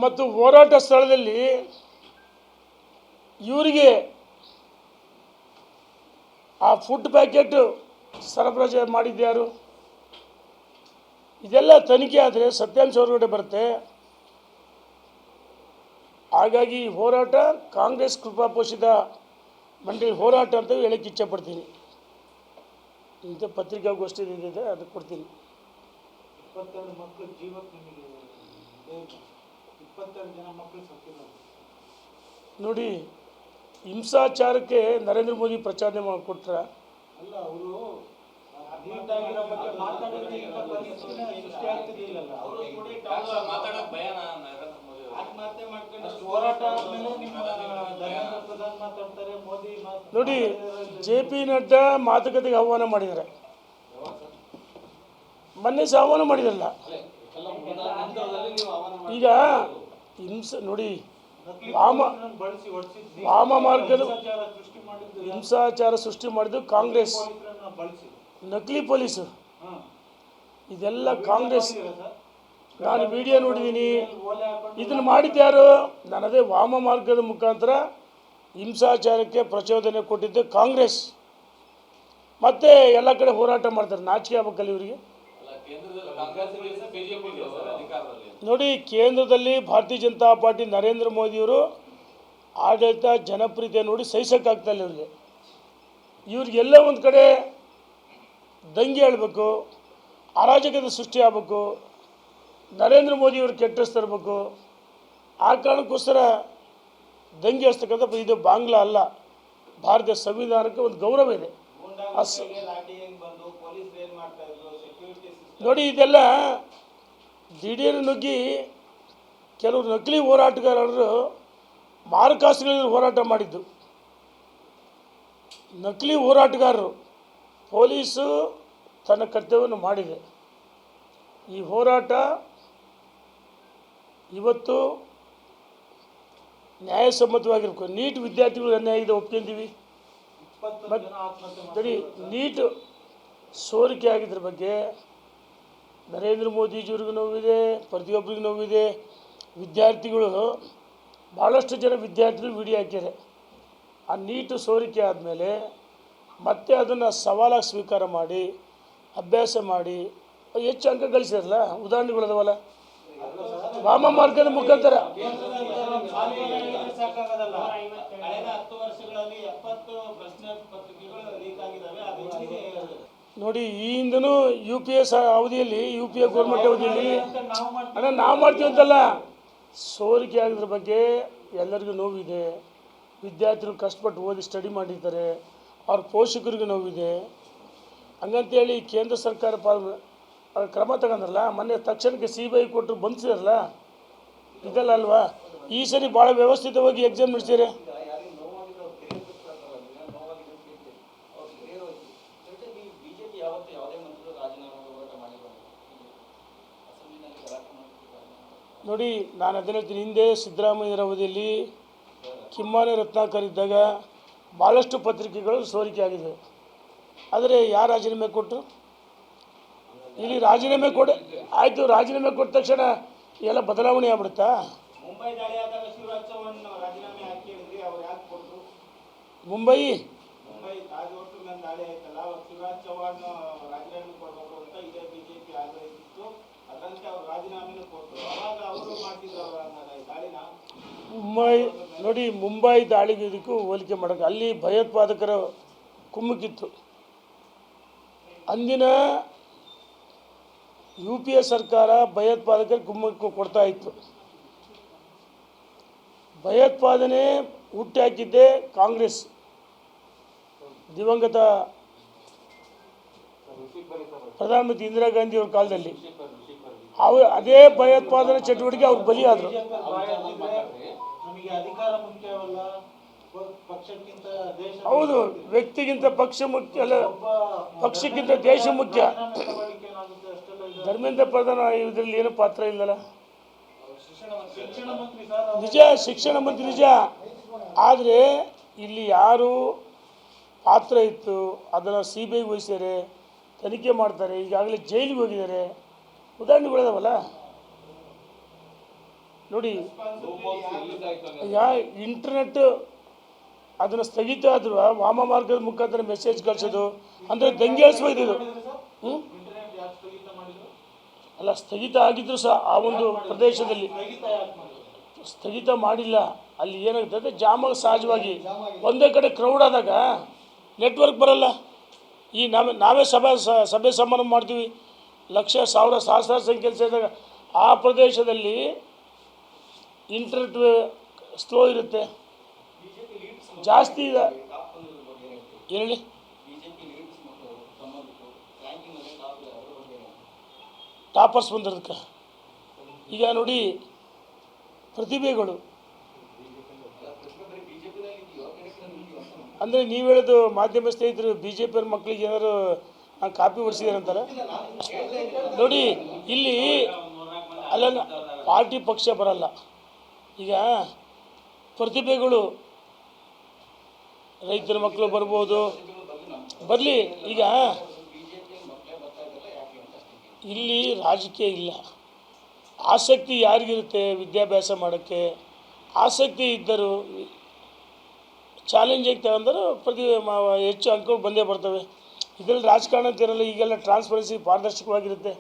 ಮತ್ತು ಹೋರಾಟ ಸ್ಥಳದಲ್ಲಿ ಇವರಿಗೆ ಆ ಫುಡ್ ಪ್ಯಾಕೆಟ್ ಸರಬರಾಜು ಮಾಡಿದ್ಯಾರು? ಇದೆಲ್ಲ ತನಿಖೆ ಆದರೆ ಸತ್ಯಾಂಶ ಹೊರಗಡೆ ಬರುತ್ತೆ. ಹಾಗಾಗಿ ಈ ಹೋರಾಟ ಕಾಂಗ್ರೆಸ್ ಕೃಪಾಪೋಷಿತ ಮಂಡಳಿ ಹೋರಾಟ ಅಂತ ಹೇಳಕ್ಕೆ ಇಚ್ಛೆಪಡ್ತೀನಿ. ಇಂಥ ಪತ್ರಿಕಾಗೋಷ್ಠಿ ಇದೆ, ಅದಕ್ಕೆ ಕೊಡ್ತೀನಿ. 22 ಮಕ್ಕಳು ಜೀವಕ್ಕೆ ನಿಮಗೆ 22 ಜನ ಮಕ್ಕಳು ಸತ್ತಿದ್ದಾರೆ. ನೋಡಿ, ಹಿಂಸಾಚಾರಕ್ಕೆ ನರೇಂದ್ರ ಮೋದಿ ಪ್ರಚಾರ ಮಾಡಿಕೊಟ್ರ ಅಲ್ಲ, ಅವರು ನೋಡಿ, JP ನಡ್ಡಾ ಮಾತುಕತೆಗೆ ಆಹ್ವಾನ ಮಾಡಿದ್ದಾರೆ. ಮೊನ್ನೆ ಸಹ ಆಹ್ವಾನ ಮಾಡಿದಾರಲ್ಲ. ಈಗ ನೋಡಿ, ವಾಮ ಮಾರ್ಗದ ಹಿಂಸಾಚಾರ ಸೃಷ್ಟಿ ಮಾಡಿದ್ದು ಕಾಂಗ್ರೆಸ್, ನಕಲಿ ಪೊಲೀಸು, ಇದೆಲ್ಲ ಕಾಂಗ್ರೆಸ್. ನಾನು ವಿಡಿಯೋ ನೋಡಿದ್ದೀನಿ. ಇದನ್ನು ಮಾಡಿದ್ಯಾರು? ನನ್ನದೇ ವಾಮ ಮಾರ್ಗದ ಮುಖಾಂತರ ಹಿಂಸಾಚಾರಕ್ಕೆ ಪ್ರಚೋದನೆ ಕೊಟ್ಟಿದ್ದು ಕಾಂಗ್ರೆಸ್. ಮತ್ತೆ ಎಲ್ಲ ಕಡೆ ಹೋರಾಟ ಮಾಡ್ತಾರೆ. ನಾಚಿಕೆ ಆಗಬೇಕಲ್ಲ ಇವರಿಗೆ. ನೋಡಿ, ಕೇಂದ್ರದಲ್ಲಿ ಭಾರತೀಯ ಜನತಾ ಪಾರ್ಟಿ ನರೇಂದ್ರ ಮೋದಿಯವರು ಆಡಳಿತ ಜನಪ್ರಿಯತೆ ನೋಡಿ ಸಹಿಸೋಕ್ಕಾಗ್ತಾಯಿಲ್ಲ ಇವರಿಗೆ. ಇವ್ರಿಗೆಲ್ಲ ಒಂದು ಕಡೆ ದಂಗೆ ಹೇಳಬೇಕು, ಅರಾಜಕತೆ ಸೃಷ್ಟಿ ಆಗಬೇಕು, ನರೇಂದ್ರ ಮೋದಿಯವರು ಕೆಟ್ಟಿಸ್ತರಬೇಕು. ಆ ಕಾರಣಕ್ಕೋಸ್ಕರ ದಂಗೆ ಹಚ್ತಕ್ಕಂಥ ಇದು ಬಾಂಗ್ಲಾ ಅಲ್ಲ, ಭಾರತೀಯ ಸಂವಿಧಾನಕ್ಕೆ ಒಂದು ಗೌರವ ಇದೆ. ನೋಡಿ, ಇದೆಲ್ಲ ದಿಢೀರ್ ನುಗ್ಗಿ ಕೆಲವರು ನಕಲಿ ಹೋರಾಟಗಾರರು ಮಾರುಕಾಸುಗಳಲ್ಲಿ ಹೋರಾಟ ಮಾಡಿದ್ದು. ನಕಲಿ ಹೋರಾಟಗಾರರು, ಪೊಲೀಸು ತನ್ನ ಕರ್ತವ್ಯವನ್ನು ಮಾಡಿದೆ. ಈ ಹೋರಾಟ ಇವತ್ತು ನ್ಯಾಯಸಮ್ಮತವಾಗಿರ್ಬೇಕು. ನೀಟ್ ವಿದ್ಯಾರ್ಥಿಗಳು ಅನ್ಯಾಯ ಇದೆ, ಒಪ್ಕೊಂತೀವಿ. ನೋಡಿ, ನೀಟ್ ಸೋರಿಕೆ ಆಗಿದ್ರ ಬಗ್ಗೆ ನರೇಂದ್ರ ಮೋದಿಜಿಯವ್ರಿಗೂ ನೋವಿದೆ, ಪ್ರತಿಯೊಬ್ಬರಿಗೂ ನೋವಿದೆ. ವಿದ್ಯಾರ್ಥಿಗಳು, ಭಾಳಷ್ಟು ಜನ ವಿದ್ಯಾರ್ಥಿಗಳು ವಿಡಿಯೋ ಹಾಕ್ಯಾರೆ. ಆ ನೀಟು ಸೋರಿಕೆ ಆದಮೇಲೆ ಮತ್ತೆ ಅದನ್ನು ಸವಾಲಾಗಿ ಸ್ವೀಕಾರ ಮಾಡಿ ಅಭ್ಯಾಸ ಮಾಡಿ ಹೆಚ್ಚು ಅಂಕ ಗಳಿಸಿರಲ್ಲ. ಉದಾಹರಣೆಗಳದವಲ್ಲ, ವಾಮ ಮಾರ್ಗದ ಮುಖಾಂತರ. ನೋಡಿ, ಈ ಹಿಂದೂ UPS ಅವಧಿಯಲ್ಲಿ, UPA ಗೌರ್ಮೆಂಟ್ ಅವಧಿಯಲ್ಲಿ ನಾವು ಮಾಡ್ತೀವಿ ಅಂತಲ್ಲ, ಸೋರಿಕೆ ಆಗಿದ್ರ ಬಗ್ಗೆ ಎಲ್ಲರಿಗೂ ನೋವಿದೆ. ವಿದ್ಯಾರ್ಥಿಗಳು ಕಷ್ಟಪಟ್ಟು ಓದಿ ಸ್ಟಡಿ ಮಾಡಿರ್ತಾರೆ, ಅವ್ರ ಪೋಷಕರಿಗೂ ನೋವಿದೆ. ಹಂಗಂತೇಳಿ ಕೇಂದ್ರ ಸರ್ಕಾರ ಕ್ರಮ ತಗೊಂಡ್ರಲ್ಲ, ಮೊನ್ನೆ ತಕ್ಷಣಕ್ಕೆ CBI ಕೊಟ್ಟರು ಬಂಧಿಸಿರಲ್ಲ, ಇದೆಲ್ಲ ಅಲ್ವಾ? ಈ ಸರಿ ಭಾಳ ವ್ಯವಸ್ಥಿತವಾಗಿ ಎಕ್ಸಾಮ್ ನಡೆಸ್ತೀರಿ. ನೋಡಿ, ನಾನು ಅದನ್ನ ಹೇಳ್ತೀನಿ. ಹಿಂದೆ ಸಿದ್ದರಾಮಯ್ಯರ ಅವಧಿಯಲ್ಲಿ ಕಿಮ್ಮಾನೆ ರತ್ನಾಕರ್ ಇದ್ದಾಗ ಭಾಳಷ್ಟು ಪತ್ರಿಕೆಗಳು ಸೋರಿಕೆ ಆಗಿದೆ. ಆದರೆ ಯಾರು ರಾಜೀನಾಮೆ ಕೊಟ್ಟರು? ಇಲ್ಲಿ ರಾಜೀನಾಮೆ ಕೊಡಿ, ಆಯಿತು, ರಾಜೀನಾಮೆ ಕೊಟ್ಟ ತಕ್ಷಣ ಎಲ್ಲ ಬದಲಾವಣೆ ಆಗ್ಬಿಡುತ್ತಾ? ಮುಂಬೈ ನೋಡಿ, ಮುಂಬೈ ದಾಳಿಗೆ ಇದಕ್ಕೂ ಹೋಲಿಕೆ ಮಾಡೋಕ್ಕೆ, ಅಲ್ಲಿ ಭಯೋತ್ಪಾದಕರ ಕುಮ್ಮಕ್ಕಿತ್ತು. ಅಂದಿನ UPA ಸರ್ಕಾರ ಭಯೋತ್ಪಾದಕರ ಕುಮ್ಮಕ್ಕು ಕೊಡ್ತಾ ಇತ್ತು. ಭಯೋತ್ಪಾದನೆ ಹುಟ್ಟಿ ಹಾಕಿದ್ದೆ ಕಾಂಗ್ರೆಸ್, ದಿವಂಗತ ಪ್ರಧಾನಮಂತ್ರಿ ಇಂದಿರಾ ಗಾಂಧಿ ಅವ್ರ ಕಾಲದಲ್ಲಿ. ಅದೇ ಭಯೋತ್ಪಾದನೆ ಚಟುವಟಿಕೆ ಅವ್ರು ಬಲಿಯಾದರು. ಹೌದು, ವ್ಯಕ್ತಿಗಿಂತ ಪಕ್ಷ ಮುಖ್ಯ ಅಲ್ಲ, ಪಕ್ಷಕ್ಕಿಂತ ದೇಶ ಮುಖ್ಯ. ಧರ್ಮೇಂದ್ರ ಪ್ರಧಾನ ಇದರಲ್ಲಿ ಏನು ಪಾತ್ರ ಇಲ್ಲಲ್ಲ. ನಿಜ, ಶಿಕ್ಷಣ ಮಂತ್ರಿ ನಿಜ. ಆದರೆ ಇಲ್ಲಿ ಯಾರು ಪಾತ್ರ ಇತ್ತು ಅದನ್ನು CBI ವಹಿಸ್ತಾರೆ, ತನಿಖೆ ಮಾಡ್ತಾರೆ. ಈಗಾಗಲೇ ಜೈಲಿಗೆ ಹೋಗಿದ್ದಾರೆ. ಉದಾಹರಣೆಗಳಿದಾವಲ್ಲ. ನೋಡಿ ಈಗ ಇಂಟರ್ನೆಟ್ ಅದನ್ನು ಸ್ಥಗಿತ ಆದರೂ ವಾಮ ಮಾರ್ಗದ ಮುಖಾಂತರ ಮೆಸೇಜ್ ಕಳಿಸೋದು ಅಂದರೆ ದಂಗೆ ಏಳಿಸ್ಬೋದು ಇದು. ಇಂಟರ್ನೆಟ್ ಯಾಕೆ ಸ್ಥಗಿತ ಮಾಡಿದ್ರು? ಅಲ್ಲ, ಸ್ಥಗಿತ ಆಗಿದ್ರು ಸಹ ಆ ಒಂದು ಪ್ರದೇಶದಲ್ಲಿ ಸ್ಥಗಿತ ಯಾಕೆ ಮಾಡಿದ್ರು? ಸ್ಥಗಿತ ಮಾಡಿಲ್ಲ. ಅಲ್ಲಿ ಏನಾಗುತ್ತೆ ಅಂದರೆ ಜಾಮ ಸಹಜವಾಗಿ ಒಂದೇ ಕಡೆ ಕ್ರೌಡ್ ಆದಾಗ ನೆಟ್ವರ್ಕ್ ಬರಲ್ಲ. ಈ ನಾವೇ ಸಭೆ ಸಮಾರಂಭ ಮಾಡ್ತೀವಿ, ಲಕ್ಷ ಸಾವಿರ ಸಹಸ್ರಾರು ಸಂಖ್ಯೆಯಲ್ಲಿ ಸೇರಿದಾಗ ಆ ಪ್ರದೇಶದಲ್ಲಿ ಇಂಟರ್ನೆಟ್ ಸ್ಲೋ ಇರುತ್ತೆ, ಜಾಸ್ತಿ ಇದೆ. ಏನು ಹೇಳಿ? ಟಾಪರ್ಸ್ ಬಂದಿರೋದಕ್ಕೆ ಈಗ ನೋಡಿ, ಪ್ರತಿಭೆಗಳು ಅಂದರೆ ನೀವು ಹೇಳೋದು ಮಾಧ್ಯಮ ಸ್ನೇಹಿತರು ಬಿ ಜೆ ಪಿಯವ್ರ ಮಕ್ಕಳಿಗೆ ಏನಾದ್ರು ಕಾಪಿ ಹೊಡಿಸಿದ್ದಾರೆ ಅಂತಾರೆ. ನೋಡಿ ಇಲ್ಲಿ ಅಲ್ಲ, ಪಾರ್ಟಿ ಪಕ್ಷ ಬರಲ್ಲ. ಈಗ ಪ್ರತಿಭೆಗಳು ರೈತರ ಮಕ್ಕಳು ಬರ್ಬೋದು, ಬರಲಿ. ಈಗ ಇಲ್ಲಿ ರಾಜಕೀಯ ಇಲ್ಲ. ಆಸಕ್ತಿ ಯಾರಿಗಿರುತ್ತೆ ವಿದ್ಯಾಭ್ಯಾಸ ಮಾಡೋಕ್ಕೆ, ಆಸಕ್ತಿ ಇದ್ದರು ಚಾಲೆಂಜಿಗೆ ತಗೊಂಡರು ಹೆಚ್ಚು ಅಂಕಗಳು ಬಂದೇ ಬರ್ತವೆ. ಇದರಲ್ಲಿ ರಾಜಕಾರಣ ಅಂತಿರಲ್ಲ. ಈಗೆಲ್ಲ ಟ್ರಾನ್ಸ್ಪರೆನ್ಸಿ ಪಾರದರ್ಶಕವಾಗಿರುತ್ತೆ.